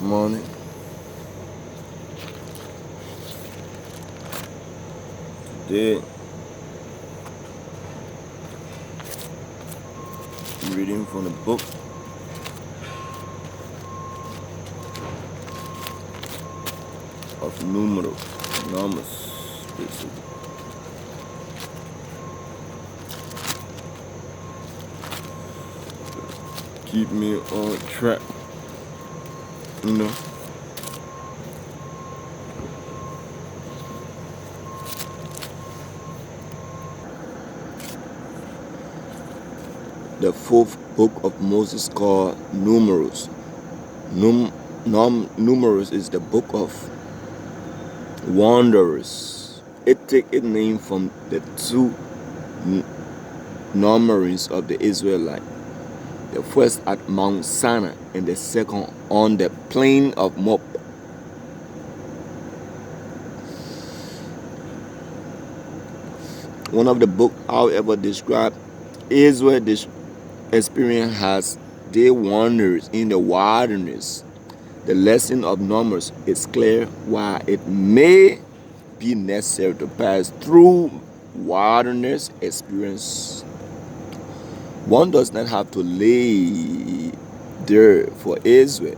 morning. Today, reading from the book of Numbers, basically. Keep me on track, you know. The fourth book of Moses called Numerous. Numerous is the book of wonders. It takes its name from the two numberings of the Israelites. The first at Mount Sinai and the second on the plain of Moab. One of the books, however, described Israel's experience as they wandered in the wilderness. The lesson of Numbers is clear. While it may be necessary to pass through wilderness experience, one does not have to lay there for Israel.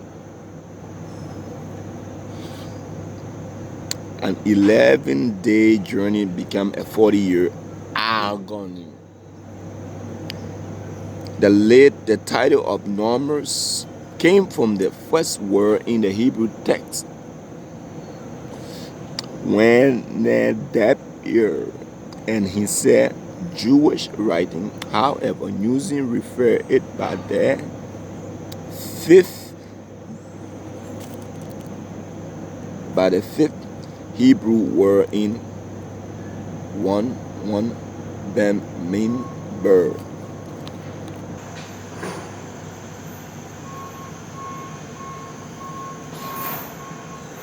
An 11-day journey became a 40-year agony. The title of Numbers came from the first word in the Hebrew text. When Nadab and he said Jewish writing, however, using refer it by the fifth Hebrew word in 1 Bamidbar.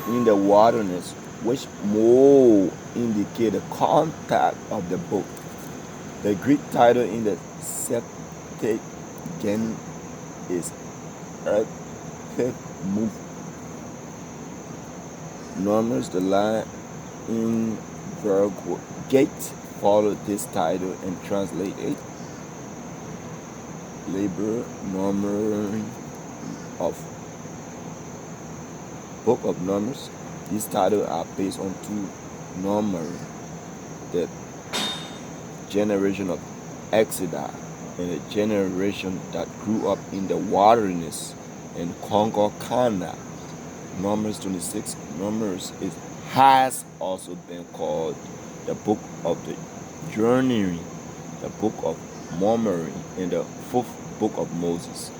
In the wilderness, which more indicate the contact of the book. The Greek title in the Septuagint is Earth-Move. Numbers, the line in Vulgate, followed this title and translate it. Labor, numbering of Book of Numbers. These titles are based on two numbers: the generation of Exodus and the generation that grew up in the wilderness and conquered Canaan. Numbers 26. Numbers has also been called the book of the journeying, the book of murmuring, and the fourth book of Moses.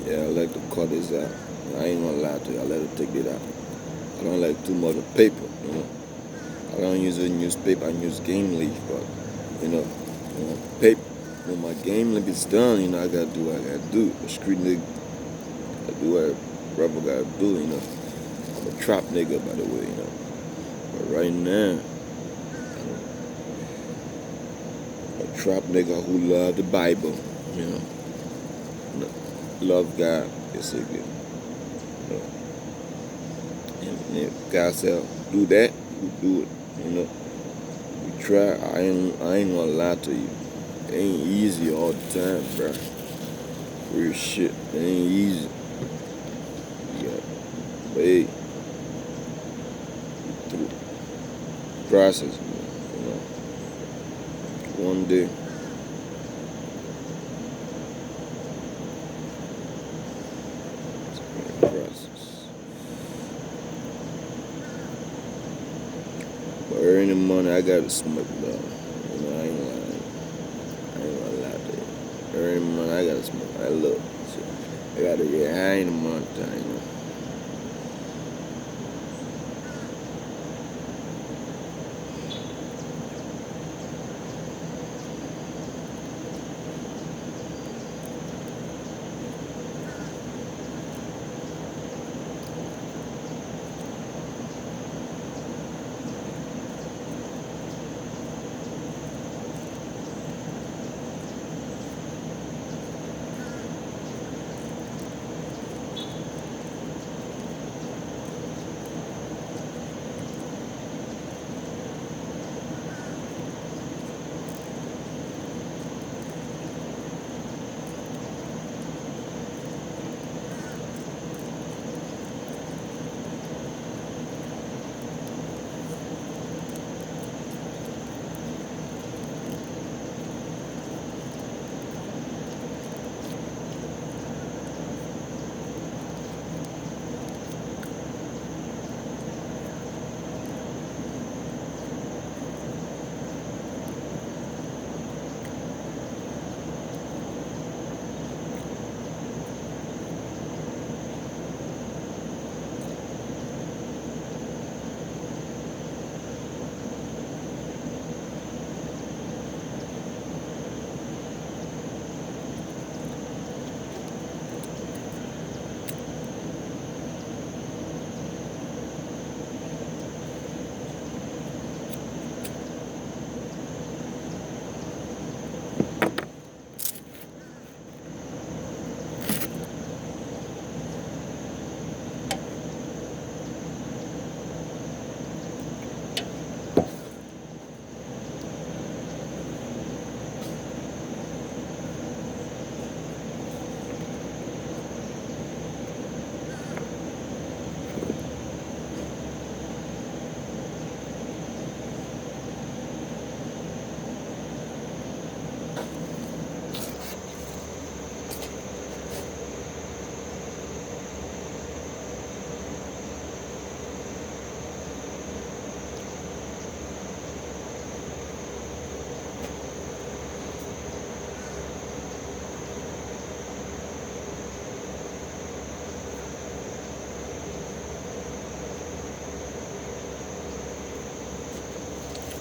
Yeah, I like to cut this out. I ain't gonna lie to you. I let it take it out. I don't like too much of paper, you know. I don't use a newspaper. I use game leaf, but paper. When my game leaf is done, I gotta do what I gotta do. A street nigga, I do what a rebel gotta do, I'm a trap nigga, by the way, But right now, I'm a trap nigga who love the Bible, love God, basically. And if God said do that, we do it. We try. I ain't gonna lie to you. It ain't easy all the time, bro. Real shit. It ain't easy. But hey, through process, one day morning I gotta smoke though. You know, I ain't lying. I ain't gonna lie to you. Every morning I gotta smoke. I look. Shit. I gotta get high in the morning time, you know.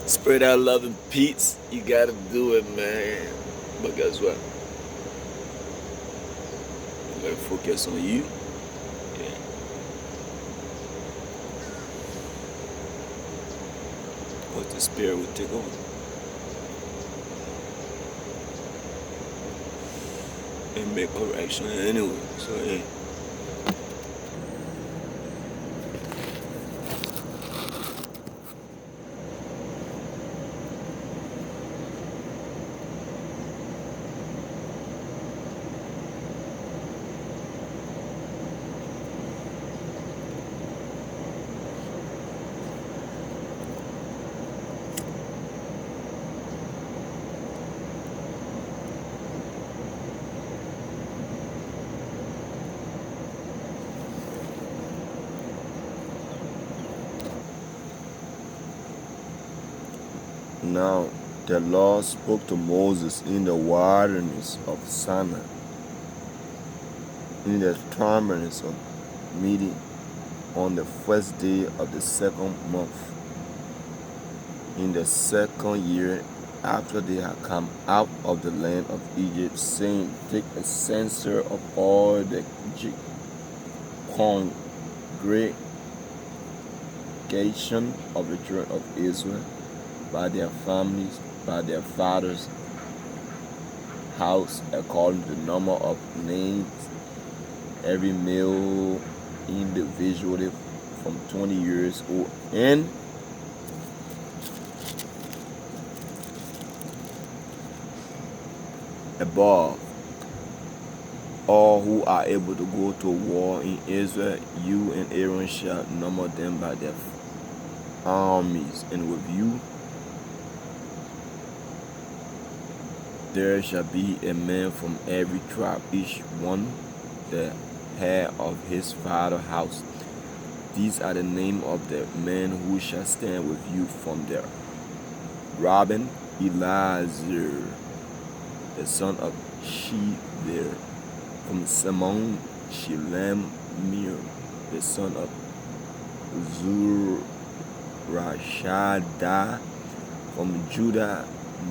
Spread out love and peace. You gotta do it, man. But guess what? You gotta focus on you. Yeah. What the spirit will take over. And make correction anyway. So yeah. Now the Lord spoke to Moses in the wilderness of Sinai, in the tabernacle of meeting, on the first day of the second month, in the second year after they had come out of the land of Egypt, saying, Take a censer of all the congregation of the children of Israel, by their families, by their fathers' house, according to the number of names, every male individually from 20 years old and above. All who are able to go to war in Israel, you and Aaron shall number them by their armies, and with you there shall be a man from every tribe, each one the head of his father's house. These are the names of the men who shall stand with you from the Robin, Elazar, the son of Sheber. From Simon, Shelemir, the son of Zurashada. From Judah,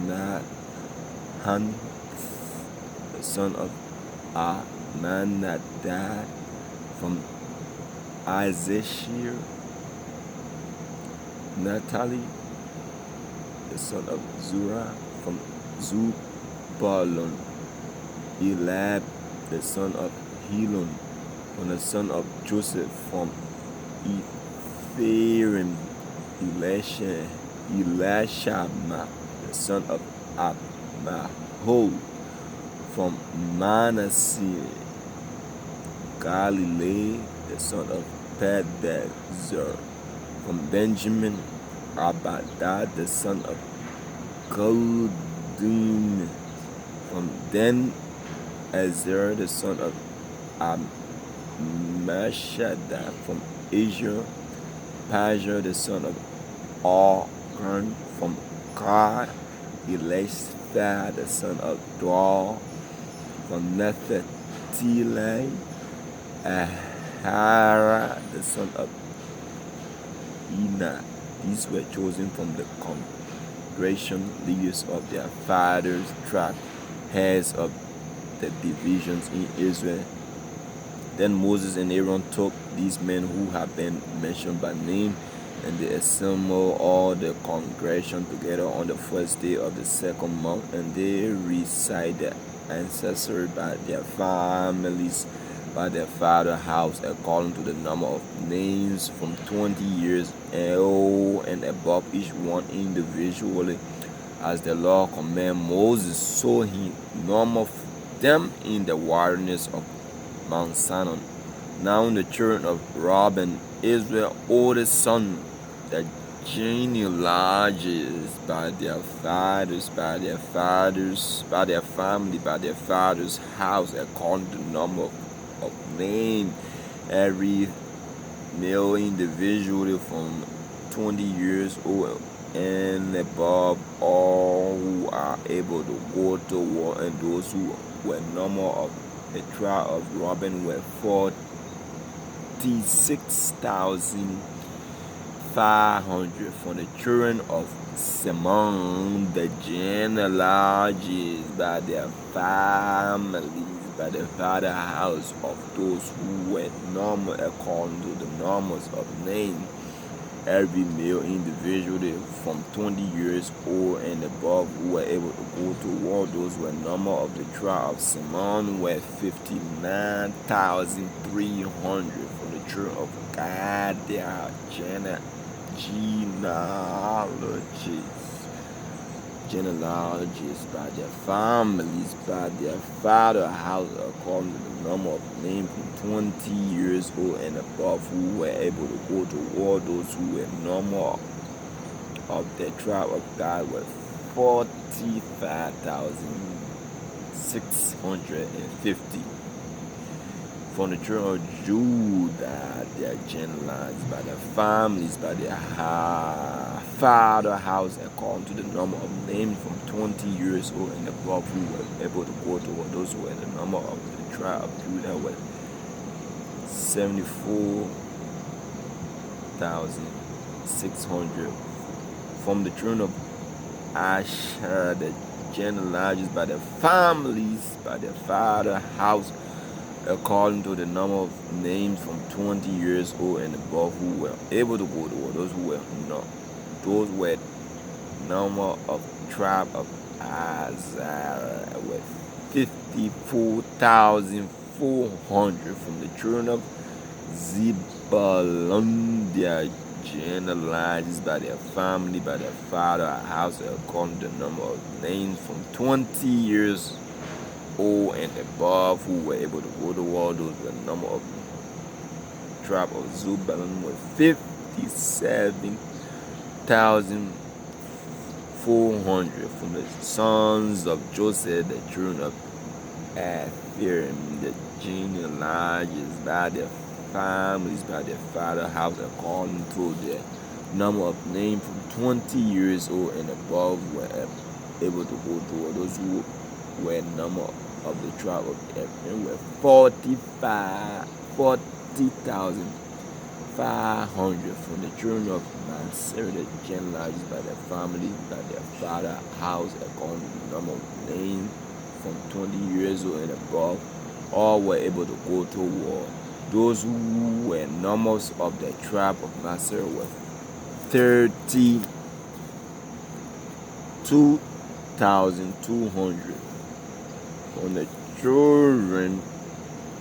Nathan, the son of Amminadab. From Izashir, Naphtali, the son of Zurah. From Zebulun, Eliab, the son of Helon. From the son of Joseph. From Ephraim, Elishama, the son of Abmahol. From Manasseh, Galilee, the son of Pedazur. From Benjamin, Abadad, the son of Goldim. From Dan, Ezer, the son of Amashadda. From Asia, Pajah, the son of Arkan. From Gad, Elisha, the son of Dor. From Naphtali, Ahara, the son of Ena. These were chosen from the congregation, leaders of their fathers' tribe, heads of the divisions in Israel. Then Moses and Aaron took these men who have been mentioned by name, and they assembled all the congregation together on the first day of the second month, and they recited ancestors by their families, by their father's house, according to the number of names, from 20 years old and above, each one individually, as the Lord commanded Moses. So he numbered them in the wilderness of Mount Sinai. Now the children of Reuben, Israel's oldest son, the genealogies by their fathers, by their family, by their father's house, according to the number of name, every male individual from 20 years old and above, all who are able to go to war, and those who were number of the tribe of Reuben were 46,500. From the children of Simon, the genealogies by their families, by the father's house, of those who were numbered according to the numbers of names, every male individual from 20 years old and above who were able to go to war. Those were number of the tribe of Simon were 59,300. From the children of God, their genealogies by their families, by their father's house, according to the number of names, from 20 years old and above who were able to go to war. Those who were number of the tribe of God were 45,650. From the children of Judah, their genealogies by their families, by their father's house, according to the number of names, from 20 years old and above who were able to go to war. Those who were the number of the tribe of Judah were 74,600. From the children of Asher, the genealogies by their families, by their father's house, according to the number of names, from 20 years old and above who were able to go to war. Those were number of tribe of Azar were 54,400. From the children of Zebulun, their genealogies by their family, by their father's house, according to the number of names, from 20 years old and above who were able to go to war. Those were the number of tribe of Zebulun were 57,400. From the sons of Joseph, the children of Ephraim, the genealogies by their families, by their father's house, according to their number of names from 20 years old and above were able to go to war. Those who were number of the tribe of Ephraim were 40,500 from the children of Manasseh, the genealogies by their family, by their father house, according to the number of names from 20 years old and above. All were able to go to war. Those who were numbers of the tribe of Manasseh were 32,200. From the children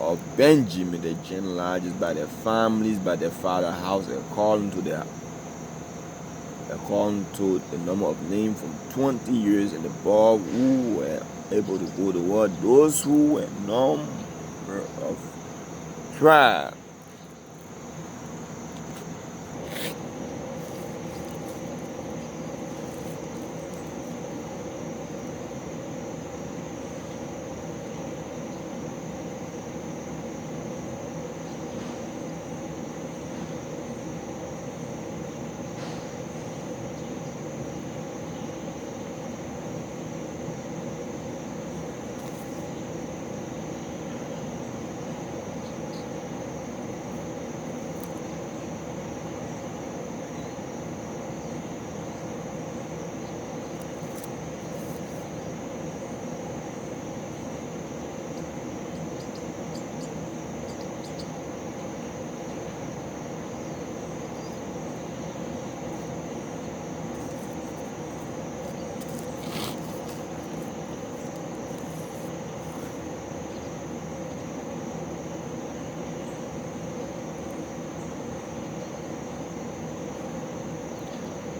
of Benjamin, the genealogies by their families, by their father house, according to the number of names from 20 years and above who were able to go to war. Those who were number of tribe.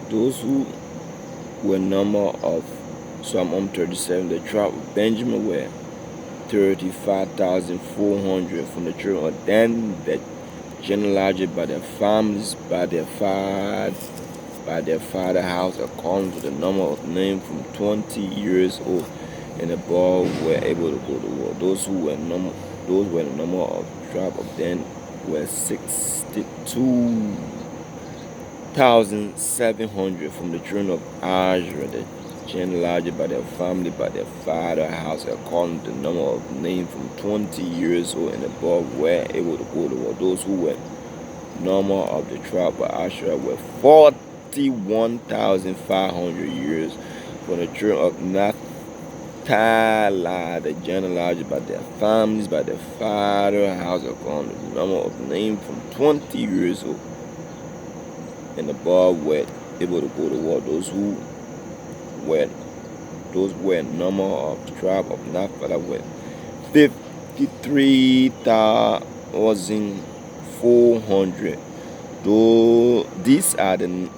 Those who were number of Psalm 37, the tribe of Benjamin were 35,400 from the children of Dan, the genealogy by their families, by their father house, according to the number of names from 20 years old and above were able to go to war. Those were the number of tribe of Dan were 62,700 from the children of Asher, the genealogy by their family, by their father house, according to the number of names from 20 years old and above were able to go to war. Those who were number of the tribe of Asher were 41,500 years from the children of Naphtali, the genealogy by their families, by their father house, according to the number of names from 20 years old and above were able to go to war. Those were number of the tribe of Naphtali were 53,400. Though these are the